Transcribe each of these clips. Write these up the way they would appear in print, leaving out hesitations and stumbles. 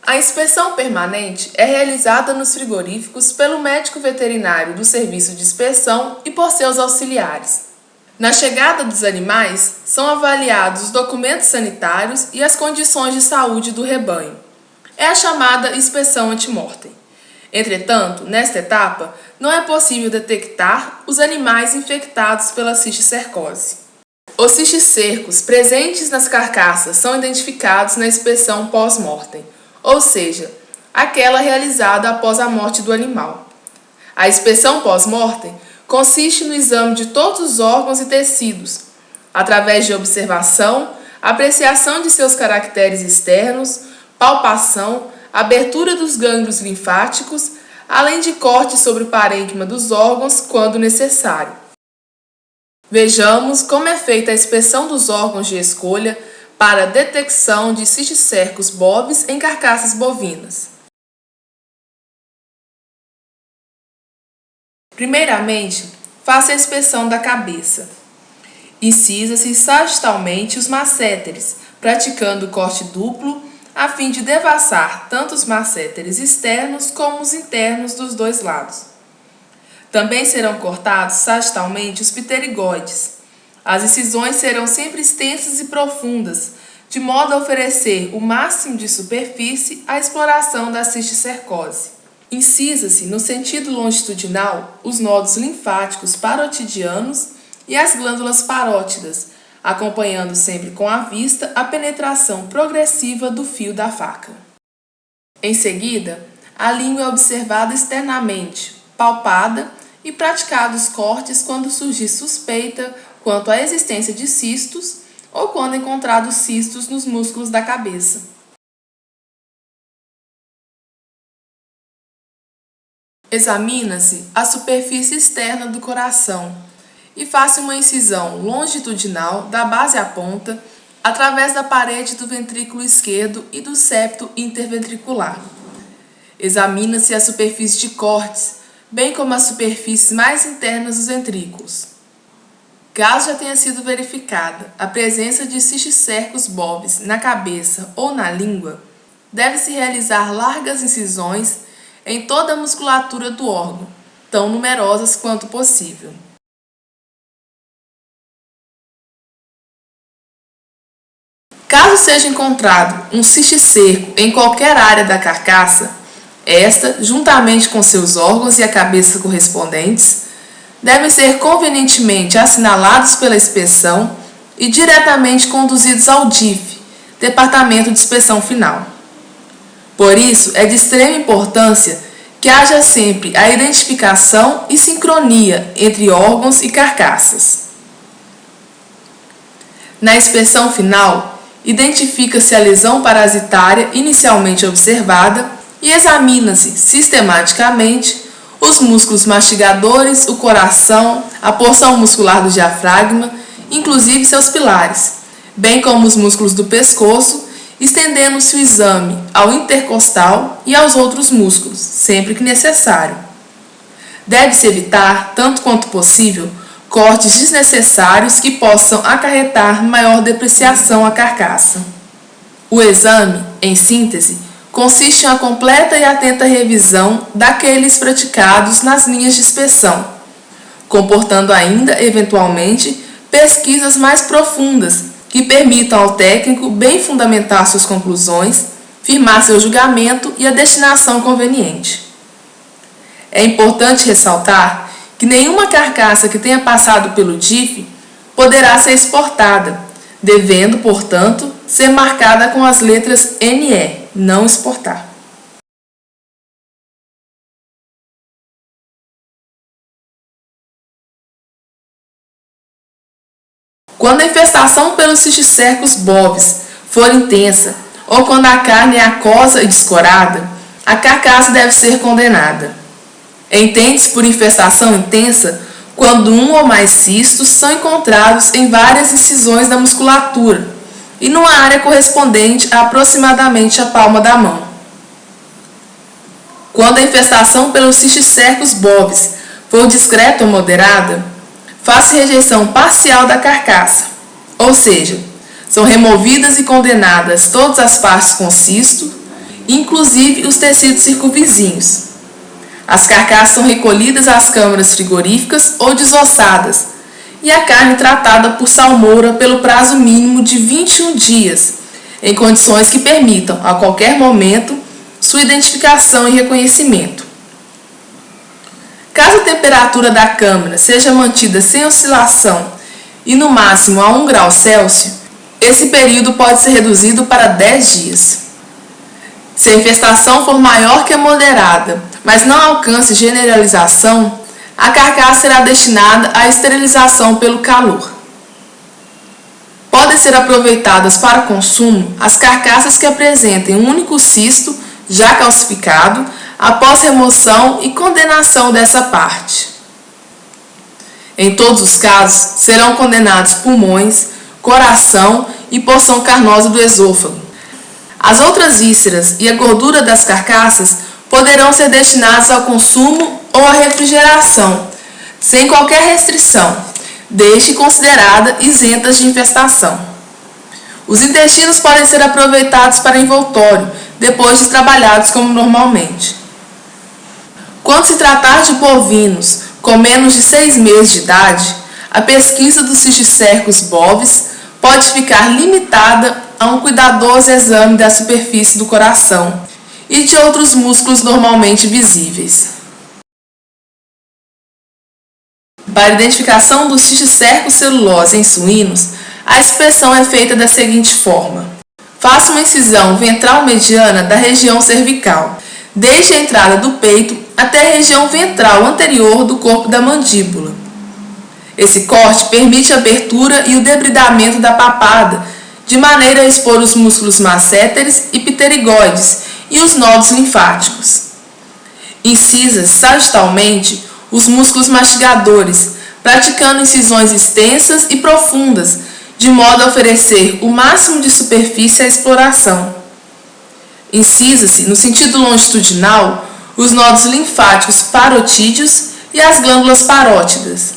A inspeção permanente é realizada nos frigoríficos pelo médico veterinário do serviço de inspeção e por seus auxiliares. Na chegada dos animais, são avaliados os documentos sanitários e as condições de saúde do rebanho. É a chamada inspeção ante-mortem. Entretanto, nesta etapa, não é possível detectar os animais infectados pela cisticercose. Os cisticercos presentes nas carcaças são identificados na inspeção pós-mortem, ou seja, aquela realizada após a morte do animal. A inspeção pós-mortem consiste no exame de todos os órgãos e tecidos, através de observação, apreciação de seus caracteres externos, palpação, abertura dos gânglios linfáticos, além de corte sobre o parênquima dos órgãos quando necessário. Vejamos como é feita a inspeção dos órgãos de escolha para a detecção de cisticercos bovis em carcaças bovinas. Primeiramente, faça a inspeção da cabeça. Incisa-se sagitalmente os masséteres, praticando o corte duplo, a fim de devassar tanto os masséteres externos como os internos dos dois lados. Também serão cortados sagitalmente os pterigoides. As incisões serão sempre extensas e profundas, de modo a oferecer o máximo de superfície à exploração da cisticercose. Incisa-se no sentido longitudinal os nodos linfáticos parotidianos e as glândulas parótidas, acompanhando sempre com a vista a penetração progressiva do fio da faca. Em seguida, a língua é observada externamente, palpada e praticados cortes quando surgir suspeita quanto à existência de cistos ou quando encontrados cistos nos músculos da cabeça. Examina-se a superfície externa do coração e faça uma incisão longitudinal da base à ponta através da parede do ventrículo esquerdo e do septo interventricular. Examina-se a superfície de cortes, bem como as superfícies mais internas dos ventrículos. Caso já tenha sido verificada a presença de cisticercos bovis na cabeça ou na língua, deve-se realizar largas incisões em toda a musculatura do órgão, tão numerosas quanto possível. Caso seja encontrado um cisticerco em qualquer área da carcaça, esta, juntamente com seus órgãos e a cabeça correspondentes, devem ser convenientemente assinalados pela inspeção e diretamente conduzidos ao DIF, Departamento de Inspeção Final. Por isso, é de extrema importância que haja sempre a identificação e sincronia entre órgãos e carcaças. Na inspeção final, identifica-se a lesão parasitária inicialmente observada e examina-se sistematicamente os músculos mastigadores, o coração, a porção muscular do diafragma, inclusive seus pilares, bem como os músculos do pescoço, estendendo-se o exame ao intercostal e aos outros músculos, sempre que necessário. Deve-se evitar, tanto quanto possível, cortes desnecessários que possam acarretar maior depreciação à carcaça. O exame, em síntese, consiste em uma completa e atenta revisão daqueles praticados nas linhas de inspeção, comportando ainda, eventualmente, pesquisas mais profundas que permitam ao técnico bem fundamentar suas conclusões, firmar seu julgamento e a destinação conveniente. É importante ressaltar que nenhuma carcaça que tenha passado pelo DIF poderá ser exportada, devendo, portanto, ser marcada com as letras NE, não exportar. Quando a infestação pelos cisticercos bovis for intensa ou quando a carne é aquosa e descorada, a carcaça deve ser condenada. Entende-se por infestação intensa quando um ou mais cistos são encontrados em várias incisões da musculatura e numa área correspondente a aproximadamente a palma da mão. Quando a infestação pelos cisticercos bovis for discreta ou moderada, faça rejeição parcial da carcaça, ou seja, são removidas e condenadas todas as partes com cisto inclusive os tecidos circunvizinhos. As carcaças são recolhidas às câmaras frigoríficas ou desossadas e a carne tratada por salmoura pelo prazo mínimo de 21 dias, em condições que permitam, a qualquer momento, sua identificação e reconhecimento. Caso a temperatura da câmara seja mantida sem oscilação e no máximo a 1 grau Celsius, esse período pode ser reduzido para 10 dias. Se a infestação for maior que a moderada, mas não alcance generalização, a carcaça será destinada à esterilização pelo calor. Podem ser aproveitadas para consumo as carcaças que apresentem um único cisto já calcificado após remoção e condenação dessa parte. Em todos os casos, serão condenados pulmões, coração e porção carnosa do esôfago. As outras vísceras e a gordura das carcaças poderão ser destinados ao consumo ou à refrigeração, sem qualquer restrição, desde considerada isentas de infestação. Os intestinos podem ser aproveitados para envoltório, depois de trabalhados como normalmente. Quando se tratar de bovinos com menos de 6 meses de idade, a pesquisa do Cisticercus bovis pode ficar limitada a um cuidadoso exame da superfície do coração e de outros músculos normalmente visíveis. Para a identificação do Cisticercus celulose em suínos, a inspeção é feita da seguinte forma. Faça uma incisão ventral mediana da região cervical, desde a entrada do peito até a região ventral anterior do corpo da mandíbula. Esse corte permite a abertura e o debridamento da papada, de maneira a expor os músculos masséteres e pterigoides e os nodos linfáticos. Incisa sagitalmente os músculos mastigadores, praticando incisões extensas e profundas, de modo a oferecer o máximo de superfície à exploração. Incisa-se, no sentido longitudinal, os nodos linfáticos parotídeos e as glândulas parótidas.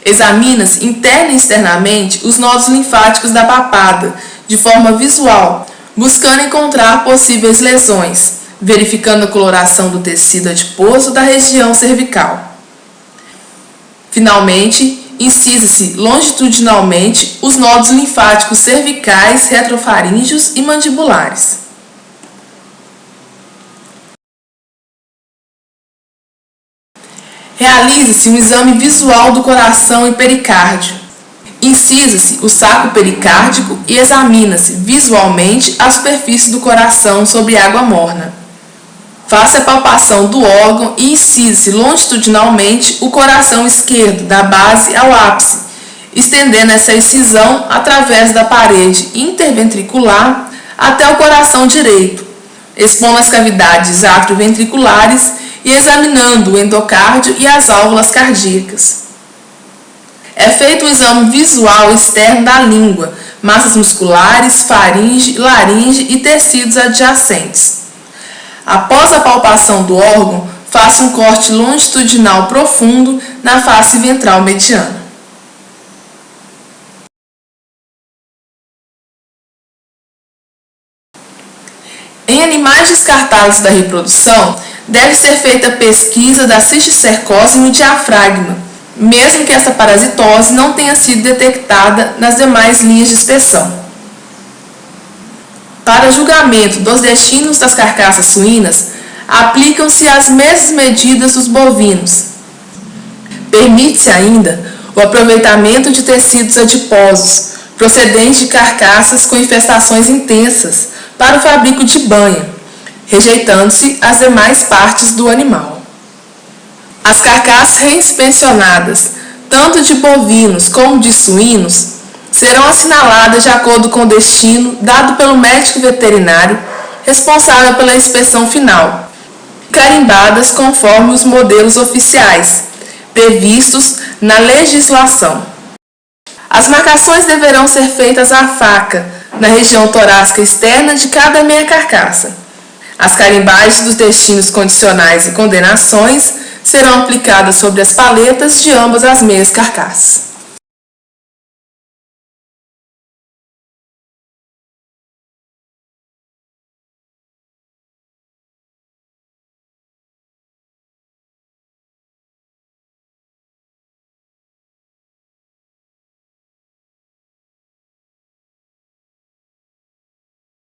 Examina-se interna e externamente os nodos linfáticos da papada, de forma visual, buscando encontrar possíveis lesões, verificando a coloração do tecido adiposo da região cervical. Finalmente, incisa-se longitudinalmente os nodos linfáticos cervicais, retrofaríngeos e mandibulares. Realiza-se um exame visual do coração e pericárdio. Incisa-se o saco pericárdico e examina-se visualmente a superfície do coração sobre água morna. Faça a palpação do órgão e incise-se longitudinalmente o coração esquerdo, da base ao ápice, estendendo essa incisão através da parede interventricular até o coração direito, expondo as cavidades atrioventriculares e examinando o endocárdio e as válvulas cardíacas. É feito um exame visual externo da língua, massas musculares, faringe, laringe e tecidos adjacentes. Após a palpação do órgão, faça um corte longitudinal profundo na face ventral mediana. Em animais descartados da reprodução, deve ser feita a pesquisa da cisticercose no diafragma, mesmo que essa parasitose não tenha sido detectada nas demais linhas de inspeção. Para julgamento dos destinos das carcaças suínas, aplicam-se as mesmas medidas dos bovinos. Permite-se ainda o aproveitamento de tecidos adiposos, procedentes de carcaças com infestações intensas, para o fabrico de banha, rejeitando-se as demais partes do animal. As carcaças reinspecionadas, tanto de bovinos como de suínos, serão assinaladas de acordo com o destino dado pelo médico veterinário responsável pela inspeção final, carimbadas conforme os modelos oficiais, previstos na legislação. As marcações deverão ser feitas à faca, na região torácica externa de cada meia carcaça. As carimbagens dos destinos condicionais e condenações serão aplicadas sobre as paletas de ambas as meias carcaças.